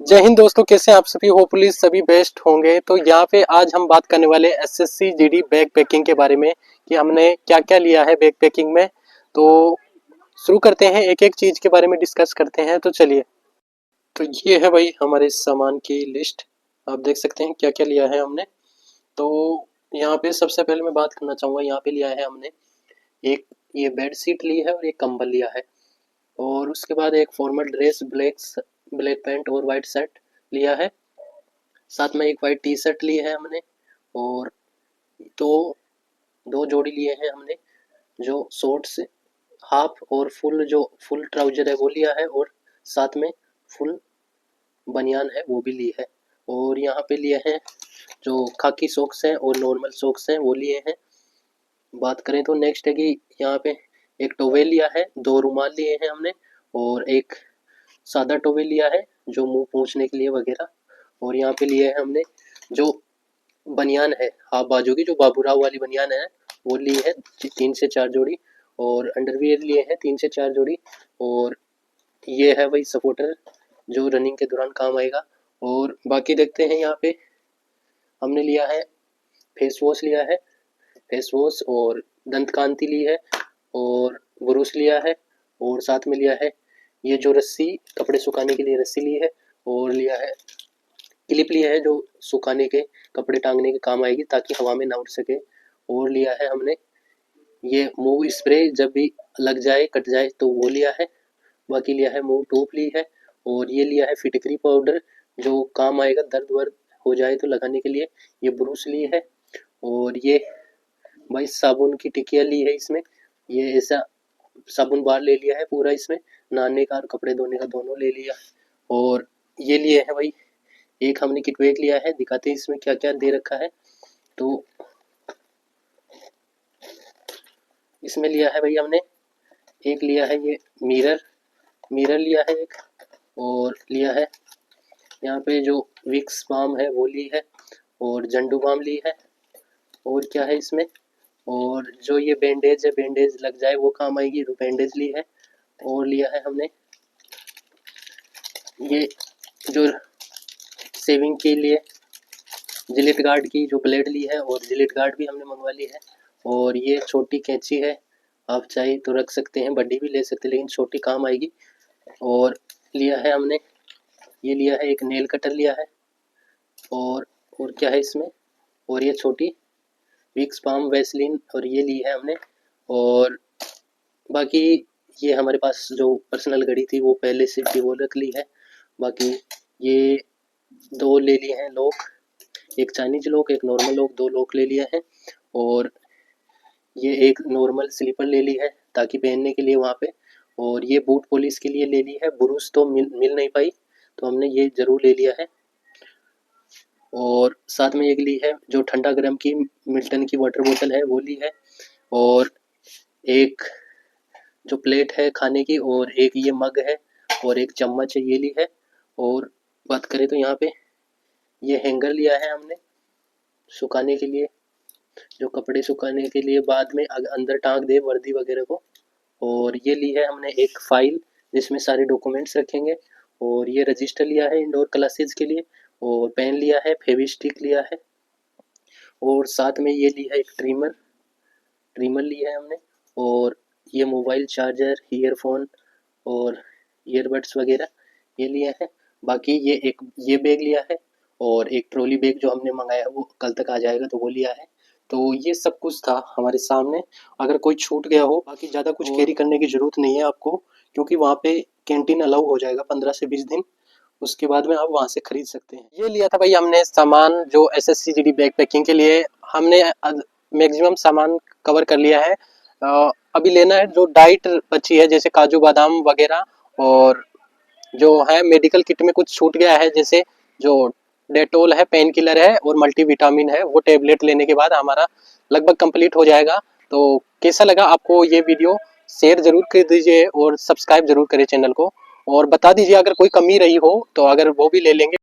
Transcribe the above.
जय हिंद दोस्तों, कैसे हैं आप सभी। होपफुली सभी बेस्ट होंगे। तो यहाँ पे आज हम बात करने वाले एसएससी जीडी बैग पैकिंग के बारे में कि हमने क्या क्या लिया है बैग पैकिंग में। तो शुरू करते हैं, एक एक चीज के बारे में डिस्कस करते हैं। तो चलिए, तो ये है भाई हमारे सामान की लिस्ट। आप देख सकते हैं क्या क्या लिया है हमने। तो यहाँ पे सबसे पहले मैं बात करना चाहूँगा, यहाँ पे लिया है हमने एक ये बेड शीट ली है और एक कंबल लिया है। और उसके बाद एक फॉर्मल ड्रेस, ब्लैक पैंट और वाइट शर्ट लिया है। साथ में एक वाइट टी शर्ट ली है हमने। और दो दो जोड़ी लिए हैं हमने, जो शॉर्ट्स हाफ और फुल, जो फुल ट्राउजर है वो लिया है। और साथ में फुल बनियान है वो भी ली है। और यहाँ पे लिए हैं जो खाकी सॉक्स हैं और नॉर्मल सॉक्स हैं वो लिए हैं। बात करें तो नेक्स्ट है कि यहाँ पे एक टॉवेल लिया है, दो रुमाल लिए हैं हमने और एक सादा टॉवेल लिया है जो मुंह पोंछने के लिए वगैरह। और यहाँ पे लिए है हमने जो बनियान है हाफ बाजू की, जो बाबूराव वाली बनियान है वो ली है 3 से 4 जोड़ी। और अंडरवियर लिए हैं 3 से 4 जोड़ी। और ये है वही सपोर्टर जो रनिंग के दौरान काम आएगा। और बाकी देखते हैं, यहाँ पे हमने लिया है फेस वॉश लिया है, फेस वॉश और दंत कांति ली है और ब्रुश लिया है। और साथ में लिया है ये जो रस्सी, कपड़े सुखाने के लिए रस्सी ली है। और लिया है क्लिप लिया है जो सुखाने के कपड़े टांगने के काम आएगी ताकि हवा में ना उड़ सके। और लिया है हमने ये मूव स्प्रे, जब भी लग जाए कट जाए तो वो लिया है। बाकी लिया है मूव टूप ली है। और ये लिया है फिटकरी पाउडर जो काम आएगा दर्द वर्द हो जाए तो लगाने के लिए। ये ब्रुश ली है। और ये भाई साबुन की टिकिया ली है इसमें। ये ऐसा साबुन बार ले लिया है पूरा, इसमें नहाने का और कपड़े धोने का दोनों ले लिया। और ये लिए है भाई एक हमने किट बैग लिया है, दिखाते हैं इसमें क्या क्या दे रखा है। तो इसमें लिया है भाई हमने एक लिया है ये मिरर लिया है एक। और लिया है यहाँ पे जो विक्स बाम है वो ली है। और जंडू बाम ली है। और क्या है इसमें, और जो ये बैंडेज है, बैंडेज लग जाए वो काम आएगी तो बैंडेज ली है। और लिया है हमने ये जो सेविंग के लिए जिलेट गार्ड की जो ब्लेड ली है, और जिलेट गार्ड भी हमने मंगवा ली है। और ये छोटी कैंची है, आप चाहे तो रख सकते हैं, बड़ी भी ले सकते हैं लेकिन छोटी काम आएगी। और लिया है हमने ये लिया है एक नेल कटर लिया है। और क्या है इसमें, और ये छोटी विक्स बाम वैसलीन और ये ली है हमने। और बाकी ये हमारे पास जो पर्सनल घड़ी थी वो पहले से भी वो रख ली है। बाकी ये दो ले लिए हैं लॉक, एक चाइनीज लॉक एक नॉर्मल लॉक, दो लॉक ले लिए हैं। और ये एक नॉर्मल स्लीपर ले ली है ताकि पहनने के लिए वहाँ पे। और ये बूट पॉलिश के लिए ले ली है, ब्रूस तो मिल नहीं पाई तो हमने ये ज़रूर ले लिया है। और साथ में एक ली है जो ठंडा गर्म की मिल्टन की वाटर बोतल है वो ली है। और एक जो प्लेट है खाने की, और एक ये मग है और एक चम्मच है ये ली है। और बात करें तो यहाँ पे ये हैंगर लिया है हमने सुखाने के लिए, जो कपड़े सुखाने के लिए बाद में अंदर टांग दे वर्दी वगैरह को। और ये ली है हमने एक फाइल जिसमें सारे डॉक्यूमेंट्स रखेंगे। और ये रजिस्टर लिया है इंडोर क्लासेस के लिए। और पेन लिया है, फेविस्टिक लिया है। और साथ में ये ली है एक ट्रिमर लिया है हमने। और ये मोबाइल चार्जर, ईयरफोन और ईयरबड्स वगैरह ये लिए हैं। बाकी ये एक ये बैग लिया है और एक ट्रॉली बैग जो हमने मंगाया वो कल तक आ जाएगा तो वो लिया है। तो ये सब कुछ था हमारे सामने। अगर कोई छूट गया हो, बाकी ज़्यादा कुछ कैरी करने की ज़रूरत नहीं है आपको, क्योंकि वहाँ पे कैंटीन अलाउ हो जाएगा 15 से 20 दिन। उसके बाद में आप वहाँ से खरीद सकते हैं। ये लिया था भाई हमने सामान जो एसएससी जीडी बैग पैकिंग के लिए। हमने मैक्सिमम सामान कवर कर लिया है। अभी लेना है जो डाइट बची है, जैसे काजू बादाम वगैरह। और जो है मेडिकल किट में कुछ छूट गया है, जैसे जो डेटोल है, पेन किलर है और मल्टीविटामिन है, वो टेबलेट लेने के बाद हमारा लगभग कंप्लीट हो जाएगा। तो कैसा लगा आपको ये वीडियो, शेयर जरूर कर दीजिए और सब्सक्राइब जरूर करें चैनल को। और बता दीजिए अगर कोई कमी रही हो तो, अगर वो भी ले लेंगे।